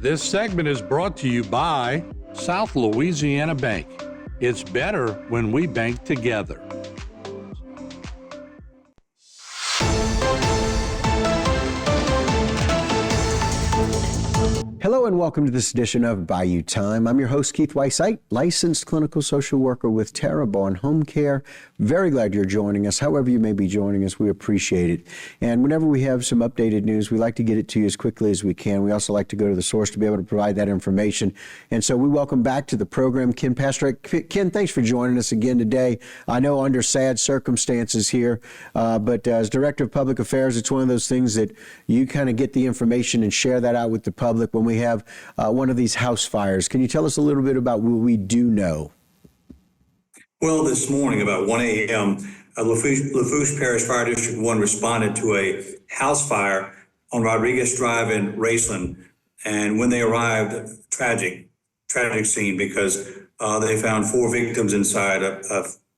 This segment is brought to you by South Louisiana Bank. It's better when we bank together. Hello and welcome to this edition of Bayou Time. I'm your host, Keith Weissite, licensed clinical social worker with Terrebonne Home Care. Very glad you're joining us. However you may be joining us, we appreciate it. And whenever we have some updated news, we like to get it to you as quickly as we can. We also like to go to the source to be able to provide that information. And so we welcome back to the program Ken Pastrick. Ken, thanks for joining us again today. I know under sad circumstances here, but as Director of Public Affairs, it's one of those things that you kind of get the information and share that out with the public when we have one of these house fires. Can you tell us a little bit about what we do know? Well, this morning about 1 a.m., Lafourche Parish Fire District 1 responded to a house fire on Rodriguez Drive in Raceland. And when they arrived, tragic scene because they found 4 victims inside, a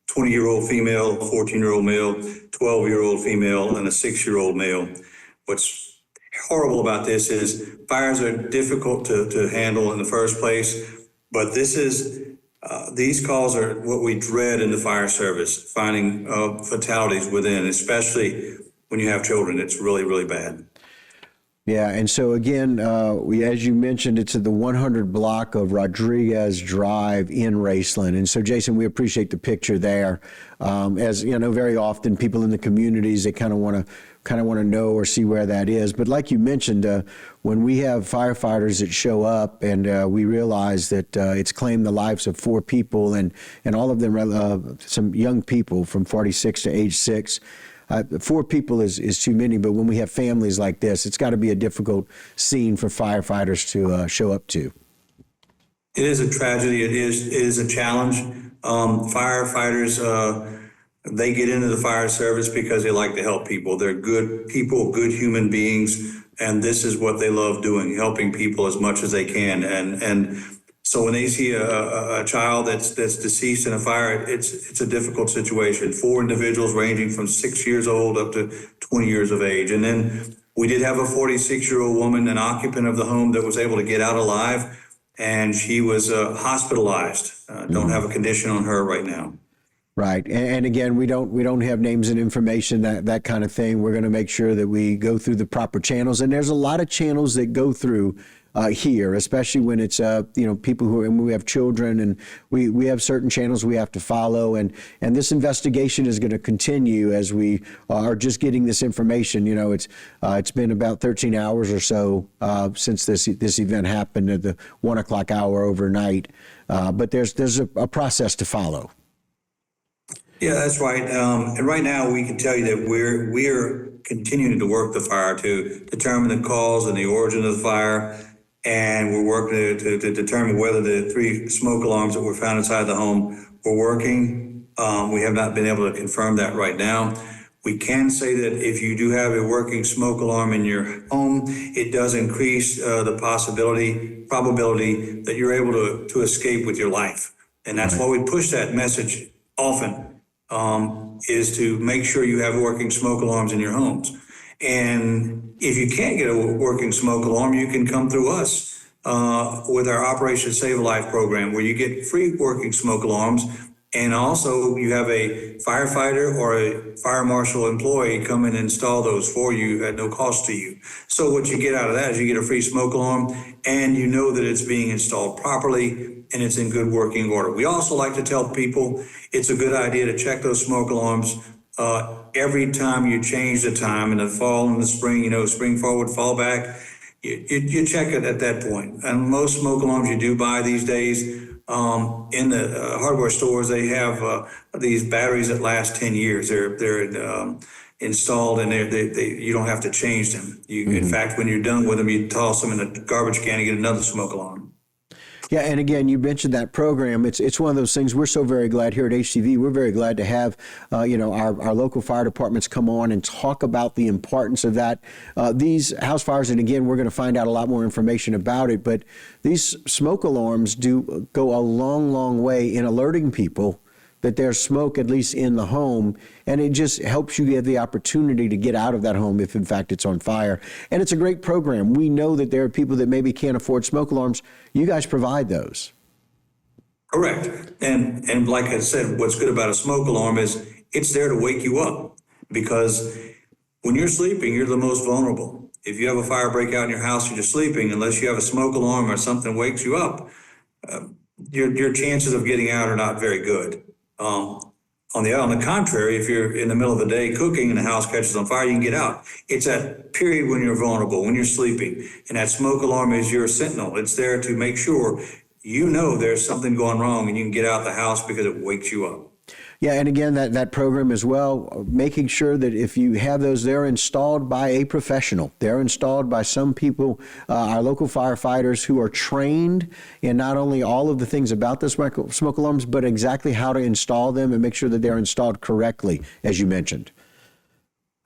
20-year-old female, 14-year-old male, 12-year-old female, and a 6-year-old male. What's horrible about this is fires are difficult to handle in the first place, but these calls are what we dread in the fire service, finding fatalities within, especially when you have children. It's really, really bad. Yeah, and so again, as you mentioned, it's at the 100 block of Rodriguez Drive in Raceland. And so, Jason, we appreciate the picture there. As you know, very often people in the communities, they kind of want to know or see where that is. But like you mentioned, when we have firefighters that show up and we realize that it's claimed the lives of 4 people and all of them, some young people from 46 to age 6. 4 people is too many, but when we have families like this, it's got to be a difficult scene for firefighters to show up to. It is a tragedy. It is a challenge. Firefighters, they get into the fire service because they like to help people. They're good people, good human beings, and this is what they love doing, helping people as much as they can. And so when they see a child that's deceased in a fire, it's a difficult situation. 4 individuals ranging from 6 years old up to 20 years of age. And then we did have a 46-year-old woman, an occupant of the home, that was able to get out alive, and she was hospitalized. Don't have a condition on her right now. Right. And again, we don't have names and information, that kind of thing. We're going to make sure that we go through the proper channels. And there's a lot of channels that go through here, especially when it's people who, and we have children, and we have certain channels we have to follow, and this investigation is going to continue as we are just getting this information. You know, it's been about 13 hours or so since this event happened at the 1 o'clock hour overnight, but there's a process to follow. Yeah, that's right. And right now we can tell you that we're continuing to work the fire to determine the cause and the origin of the fire. And we're working to determine whether the 3 smoke alarms that were found inside the home were working. We have not been able to confirm that right now. We can say that if you do have a working smoke alarm in your home, it does increase the probability that you're able to escape with your life. And that's why we push that message often, is to make sure you have working smoke alarms in your homes. And if you can't get a working smoke alarm, you can come through us with our Operation Save a Life program, where you get free working smoke alarms. And also you have a firefighter or a fire marshal employee come and install those for you at no cost to you. So what you get out of that is you get a free smoke alarm, and you know that it's being installed properly and it's in good working order. We also like to tell people it's a good idea to check those smoke alarms every time you change the time. In the fall and the spring, spring forward, fall back, you check it at that point. And most smoke alarms you do buy these days in the hardware stores, they have these batteries that last 10 years. They're installed, and you don't have to change them. In fact, when you're done with them, you toss them in the garbage can and get another smoke alarm. Yeah, and again, you mentioned that program. It's one of those things we're so very glad here at HTV. We're very glad to have our local fire departments come on and talk about the importance of that. These house fires, and again, we're going to find out a lot more information about it, but these smoke alarms do go a long, long way in alerting people that there's smoke at least in the home, and it just helps you get the opportunity to get out of that home if in fact it's on fire. And it's a great program. We know that there are people that maybe can't afford smoke alarms. You guys provide those. Correct. And like I said, what's good about a smoke alarm is it's there to wake you up, because when you're sleeping, you're the most vulnerable. If you have a fire break out in your house and you're sleeping, unless you have a smoke alarm or something wakes you up, your chances of getting out are not very good. On the contrary, if you're in the middle of the day cooking and the house catches on fire, you can get out. It's that period when you're vulnerable, when you're sleeping, and that smoke alarm is your sentinel. It's there to make sure you know there's something going wrong and you can get out of the house because it wakes you up. Yeah, and again, that program as well, making sure that if you have those, they're installed by a professional. They're installed by some people, our local firefighters who are trained in not only all of the things about the smoke alarms, but exactly how to install them and make sure that they're installed correctly, as you mentioned.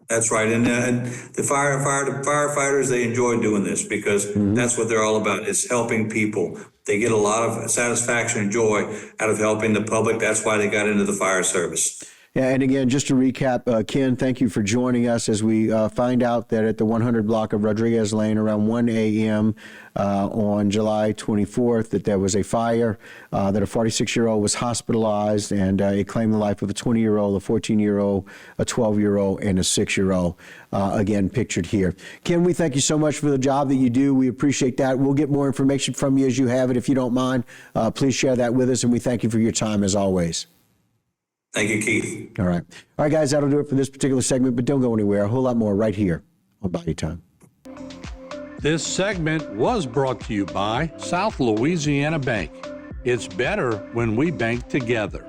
That's right. And the firefighters, they enjoy doing this because that's what they're all about, is helping people. They get a lot of satisfaction and joy out of helping the public. That's why they got into the fire service. Yeah, and again, just to recap, Ken, thank you for joining us as we find out that at the 100 block of Rodriguez Lane around 1 a.m. On July 24th, that there was a fire, that a 46-year-old was hospitalized, and it claimed the life of a 20-year-old, a 14-year-old, a 12-year-old, and a 6-year-old, again, pictured here. Ken, we thank you so much for the job that you do. We appreciate that. We'll get more information from you as you have it. If you don't mind, please share that with us, and we thank you for your time as always. Thank you, Keith. All right, guys, that'll do it for this particular segment, but don't go anywhere. A whole lot more right here on Bayou Time. This segment was brought to you by South Louisiana Bank. It's better when we bank together.